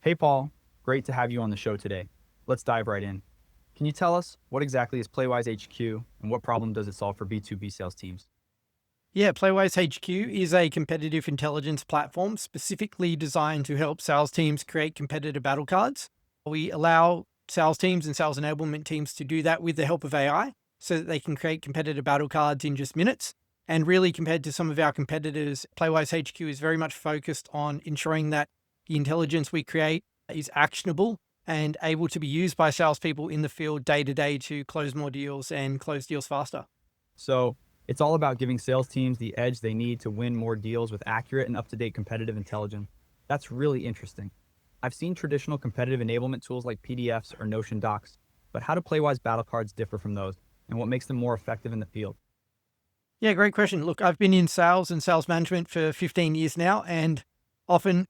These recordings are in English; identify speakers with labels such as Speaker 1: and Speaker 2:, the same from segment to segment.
Speaker 1: Hey, Paul. Great to have you on the show today. Let's dive right in. Can you tell us what exactly is Playwise HQ and what problem does it solve for B2B sales teams?
Speaker 2: Yeah, Playwise HQ is a competitive intelligence platform specifically designed to help sales teams create competitive battle cards. We allow sales teams and sales enablement teams to do that with the help of AI so that they can create competitive battle cards in just minutes. And really, compared to some of our competitors, Playwise HQ is very much focused on ensuring that the intelligence we create is actionable and able to be used by salespeople in the field day to day to close more deals and close deals faster.
Speaker 1: So, it's all about giving sales teams the edge they need to win more deals with accurate and up to date competitive intelligence. That's really interesting. I've seen traditional competitive enablement tools like PDFs or Notion docs, but how do Playwise battle cards differ from those, and what makes them more effective in the field?
Speaker 2: Yeah, great question. Look, I've been in sales and sales management for 15 years now, and often,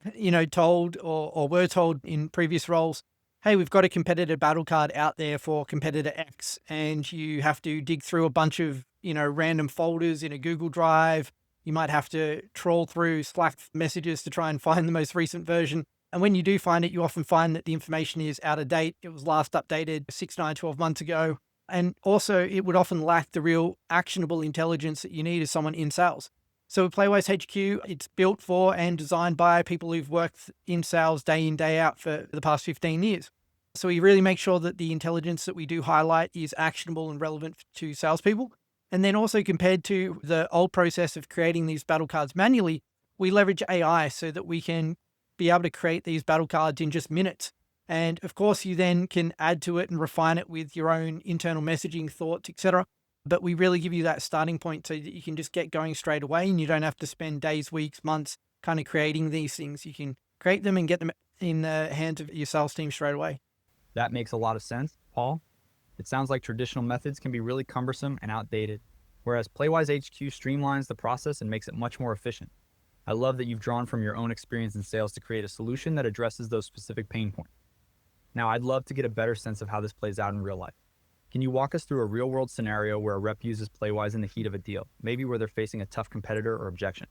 Speaker 2: told or were told in previous roles, hey, we've got a competitor battle card out there for competitor X, and you have to dig through a bunch of, random folders in a Google Drive. You might have to trawl through Slack messages to try and find the most recent version. And when you do find it, you often find that the information is out of date. It was last updated 6, 9, 12 months ago. And also, it would often lack the real actionable intelligence that you need as someone in sales. So with Playwise HQ, it's built for and designed by people who've worked in sales day in, day out for the past 15 years. So we really make sure that the intelligence that we do highlight is actionable and relevant to salespeople. And then also compared to the old process of creating these battle cards manually, we leverage AI so that we can be able to create these battle cards in just minutes. And of course, you then can add to it and refine it with your own internal messaging thoughts, etc. But we really give you that starting point so that you can just get going straight away and you don't have to spend days, weeks, months kind of creating these things. You can create them and get them in the hands of your sales team straight away.
Speaker 1: That makes a lot of sense, Paul. It sounds like traditional methods can be really cumbersome and outdated, whereas Playwise HQ streamlines the process and makes it much more efficient. I love that you've drawn from your own experience in sales to create a solution that addresses those specific pain points. Now, I'd love to get a better sense of how this plays out in real life. Can you walk us through a real world scenario where a rep uses Playwise in the heat of a deal, maybe where they're facing a tough competitor or objection?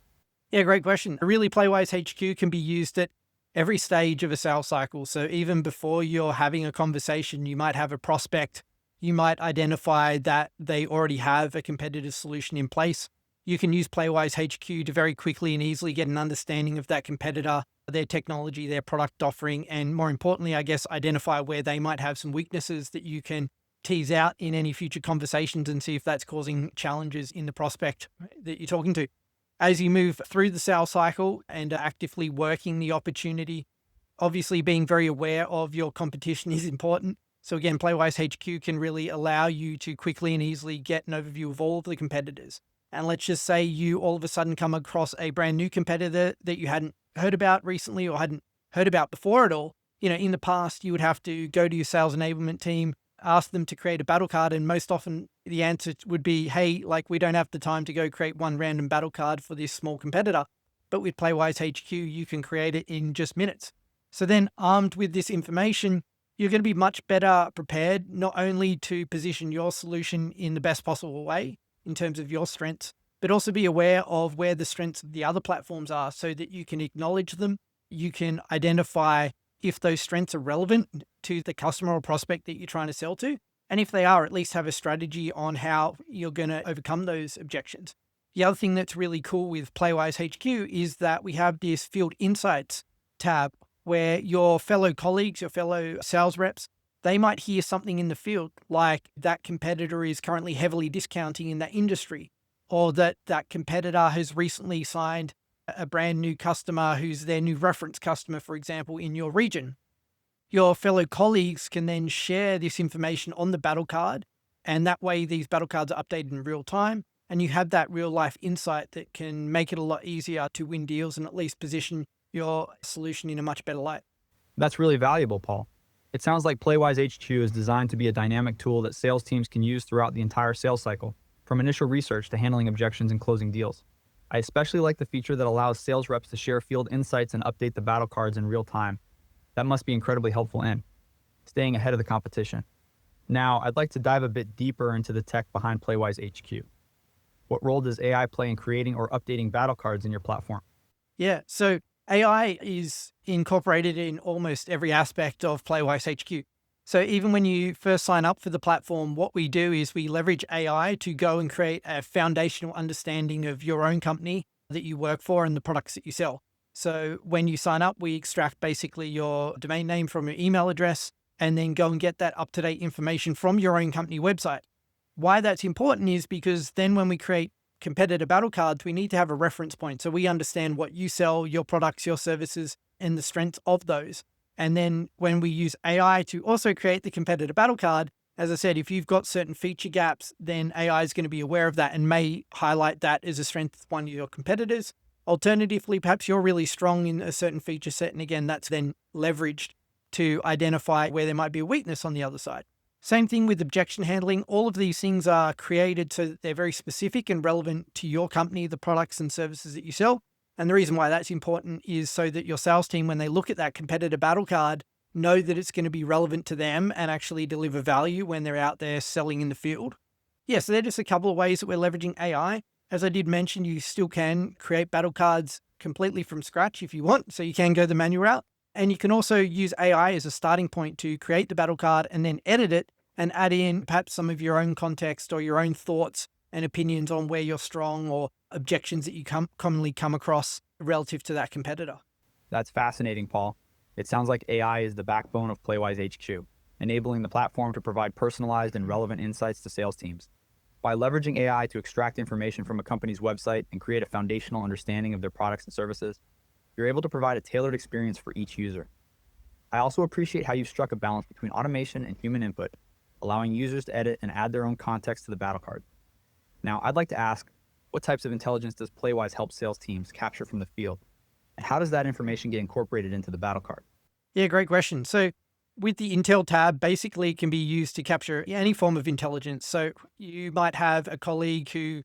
Speaker 2: Yeah, great question. Really, Playwise HQ can be used at every stage of a sales cycle. So even before you're having a conversation, you might have a prospect. You might identify that they already have a competitive solution in place. You can use Playwise HQ to very quickly and easily get an understanding of that competitor, their technology, their product offering, and more importantly, I guess, identify where they might have some weaknesses that you can tease out in any future conversations and see if that's causing challenges in the prospect that you're talking to. As you move through the sales cycle and are actively working the opportunity, obviously being very aware of your competition is important. So again, Playwise HQ can really allow you to quickly and easily get an overview of all of the competitors. And let's just say you all of a sudden come across a brand new competitor that you hadn't heard about recently or hadn't heard about before at all. In the past, you would have to go to your sales enablement team, ask them to create a battle card. And most often the answer would be, hey, like we don't have the time to go create one random battle card for this small competitor. But with Playwise HQ, you can create it in just minutes. So then armed with this information, you're going to be much better prepared, not only to position your solution in the best possible way in terms of your strengths, but also be aware of where the strengths of the other platforms are so that you can acknowledge them. You can identify if those strengths are relevant to the customer or prospect that you're trying to sell to. And if they are, at least have a strategy on how you're going to overcome those objections. The other thing that's really cool with Playwise HQ is that we have this Field Insights tab where your fellow colleagues, your fellow sales reps, they might hear something in the field like that competitor is currently heavily discounting in that industry, or that competitor has recently signed a brand new customer who's their new reference customer, for example, in your region. Your fellow colleagues can then share this information on the battle card, and that way these battle cards are updated in real time, and you have that real life insight that can make it a lot easier to win deals and at least position your solution in a much better light.
Speaker 1: That's really valuable, Paul. It sounds like Playwise HQ is designed to be a dynamic tool that sales teams can use throughout the entire sales cycle, from initial research to handling objections and closing deals. I especially like the feature that allows sales reps to share field insights and update the battle cards in real time. That must be incredibly helpful in staying ahead of the competition. Now, I'd like to dive a bit deeper into the tech behind Playwise HQ. What role does AI play in creating or updating battle cards in your platform?
Speaker 2: Yeah. So AI is incorporated in almost every aspect of Playwise HQ. So even when you first sign up for the platform, what we do is we leverage AI to go and create a foundational understanding of your own company that you work for and the products that you sell. So when you sign up, we extract basically your domain name from your email address and then go and get that up-to-date information from your own company website. Why that's important is because then when we create competitor battle cards, we need to have a reference point. So we understand what you sell, your products, your services, and the strengths of those. And then when we use AI to also create the competitor battle card, as I said, if you've got certain feature gaps, then AI is going to be aware of that and may highlight that as a strength of one of your competitors. Alternatively, perhaps you're really strong in a certain feature set. And again, that's then leveraged to identify where there might be a weakness on the other side. Same thing with objection handling. All of these things are created so that they're very specific and relevant to your company, the products and services that you sell. And the reason why that's important is so that your sales team, when they look at that competitor battle card, know that it's going to be relevant to them and actually deliver value when they're out there selling in the field. Yeah, so they're just a couple of ways that we're leveraging AI. As I did mention, you still can create battle cards completely from scratch if you want. So you can go the manual route. And you can also use AI as a starting point to create the battle card and then edit it and add in perhaps some of your own context or your own thoughts and opinions on where you're strong or objections that you commonly come across relative to that competitor.
Speaker 1: That's fascinating, Paul. It sounds like AI is the backbone of Playwise HQ, enabling the platform to provide personalized and relevant insights to sales teams. By leveraging AI to extract information from a company's website and create a foundational understanding of their products and services, you're able to provide a tailored experience for each user. I also appreciate how you've struck a balance between automation and human input, allowing users to edit and add their own context to the battle card. Now, I'd like to ask, what types of intelligence does Playwise help sales teams capture from the field? And how does that information get incorporated into the battle card?
Speaker 2: Yeah, great question. So with the Intel tab, basically it can be used to capture any form of intelligence. So you might have a colleague who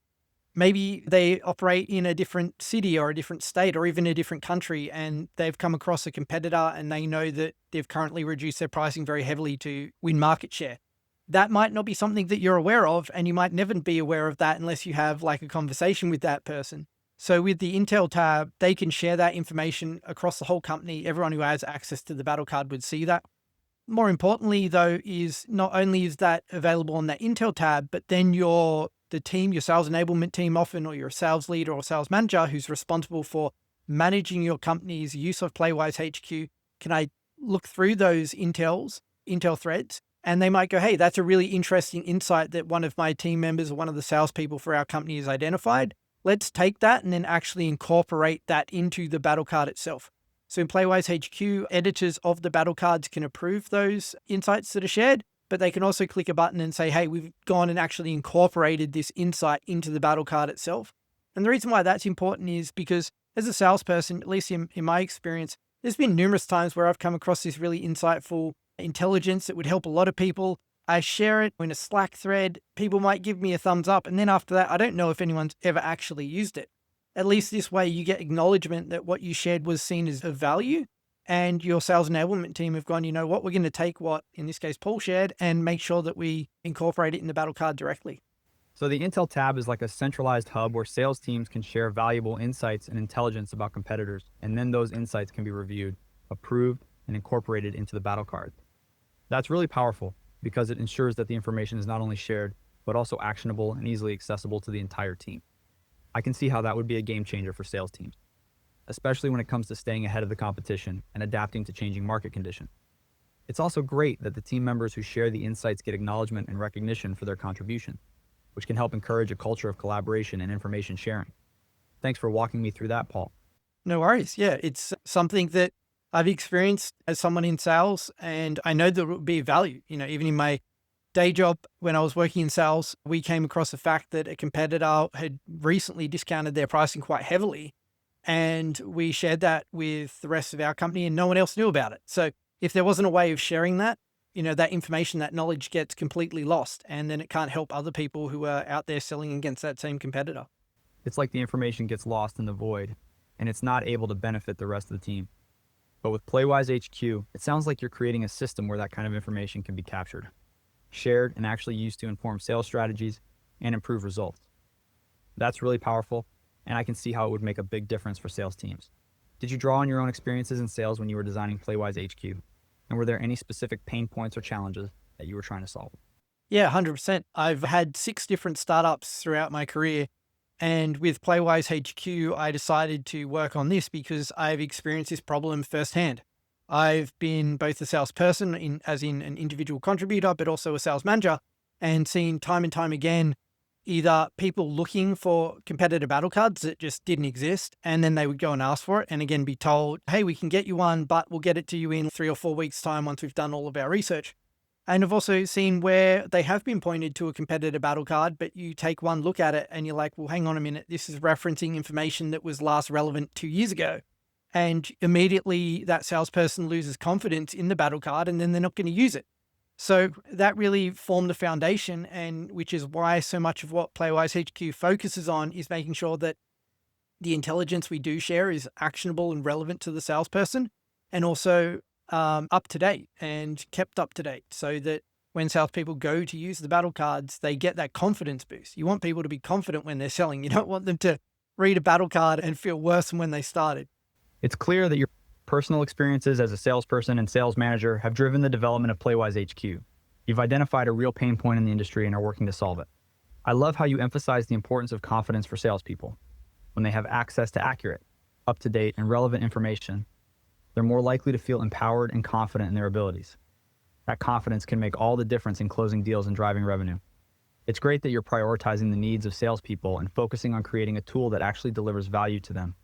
Speaker 2: maybe they operate in a different city or a different state or even a different country, and they've come across a competitor and they know that they've currently reduced their pricing very heavily to win market share. That might not be something that you're aware of, and you might never be aware of that unless you have like a conversation with that person. So with the Intel tab, they can share that information across the whole company. Everyone who has access to the battle card would see that. More importantly, though, is not only is that available on that Intel tab, but then the team, your sales enablement team often, or your sales leader or sales manager who's responsible for managing your company's use of Playwise HQ, can I look through those Intel threads? And they might go, hey, that's a really interesting insight that one of my team members or one of the salespeople for our company has identified. Let's take that and then actually incorporate that into the battle card itself. So in Playwise HQ, editors of the battle cards can approve those insights that are shared, but they can also click a button and say, hey, we've gone and actually incorporated this insight into the battle card itself. And the reason why that's important is because as a salesperson, at least in my experience, there's been numerous times where I've come across this really insightful intelligence that would help a lot of people. I share it in a Slack thread. People might give me a thumbs up. And then after that, I don't know if anyone's ever actually used it. At least this way you get acknowledgement that what you shared was seen as of value. And your sales enablement team have gone, you know what, we're going to take what, in this case, Paul shared and make sure that we incorporate it in the battle card directly.
Speaker 1: So the Intel tab is like a centralized hub where sales teams can share valuable insights and intelligence about competitors. And then those insights can be reviewed, approved, and incorporated into the battle card. That's really powerful because it ensures that the information is not only shared, but also actionable and easily accessible to the entire team. I can see how that would be a game changer for sales teams, especially when it comes to staying ahead of the competition and adapting to changing market conditions. It's also great that the team members who share the insights get acknowledgement and recognition for their contribution, which can help encourage a culture of collaboration and information sharing. Thanks for walking me through that, Paul.
Speaker 2: No worries. Yeah, it's something that I've experienced as someone in sales, and I know there will be value. Even in my day job, when I was working in sales, we came across the fact that a competitor had recently discounted their pricing quite heavily. And we shared that with the rest of our company and no one else knew about it. So if there wasn't a way of sharing that, that information, that knowledge gets completely lost. And then it can't help other people who are out there selling against that same competitor.
Speaker 1: It's like the information gets lost in the void and it's not able to benefit the rest of the team. But with Playwise HQ, it sounds like you're creating a system where that kind of information can be captured, shared, and actually used to inform sales strategies and improve results. That's really powerful, and I can see how it would make a big difference for sales teams. Did you draw on your own experiences in sales when you were designing Playwise HQ? And were there any specific pain points or challenges that you were trying to solve?
Speaker 2: Yeah, 100%. I've had 6 different startups throughout my career. And with Playwise HQ, I decided to work on this because I've experienced this problem firsthand. I've been both a salesperson, as in an individual contributor, but also a sales manager, and seen time and time again either people looking for competitor battle cards that just didn't exist, and then they would go and ask for it, and again be told, hey, we can get you one, but we'll get it to you in 3 or 4 weeks' time once we've done all of our research. And I've also seen where they have been pointed to a competitor battle card, but you take one look at it and you're like, well, hang on a minute, this is referencing information that was last relevant 2 years ago. And immediately that salesperson loses confidence in the battle card, and then they're not going to use it. So that really formed the foundation, and which is why so much of what Playwise HQ focuses on is making sure that the intelligence we do share is actionable and relevant to the salesperson, and also up to date and kept up to date, so that when salespeople go to use the battle cards, they get that confidence boost. You want people to be confident when they're selling. You don't want them to read a battle card and feel worse than when they started.
Speaker 1: It's clear that your personal experiences as a salesperson and sales manager have driven the development of Playwise HQ. You've identified a real pain point in the industry and are working to solve it. I love how you emphasize the importance of confidence for salespeople. When they have access to accurate, up-to-date, and relevant information, they're more likely to feel empowered and confident in their abilities. That confidence can make all the difference in closing deals and driving revenue. It's great that you're prioritizing the needs of salespeople and focusing on creating a tool that actually delivers value to them.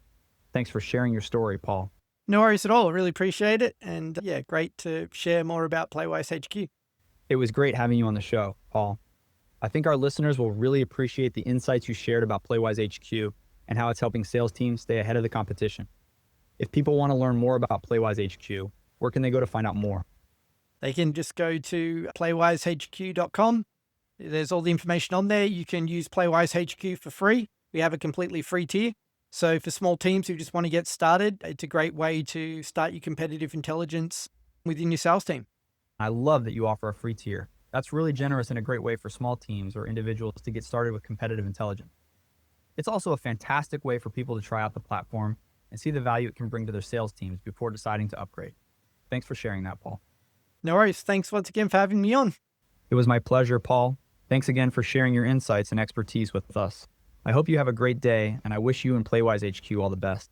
Speaker 1: Thanks for sharing your story, Paul.
Speaker 2: No worries at all. I really appreciate it. And yeah, great to share more about Playwise HQ.
Speaker 1: It was great having you on the show, Paul. I think our listeners will really appreciate the insights you shared about Playwise HQ and how it's helping sales teams stay ahead of the competition. If people want to learn more about Playwise HQ, where can they go to find out more?
Speaker 2: They can just go to playwisehq.com. There's all the information on there. You can use Playwise HQ for free. We have a completely free tier. So for small teams who just want to get started, it's a great way to start your competitive intelligence within your sales team.
Speaker 1: I love that you offer a free tier. That's really generous and a great way for small teams or individuals to get started with competitive intelligence. It's also a fantastic way for people to try out the platform and see the value it can bring to their sales teams before deciding to upgrade. Thanks for sharing that, Paul.
Speaker 2: No worries. Thanks once again for having me on.
Speaker 1: It was my pleasure, Paul. Thanks again for sharing your insights and expertise with us. I hope you have a great day, and I wish you and Playwise HQ all the best.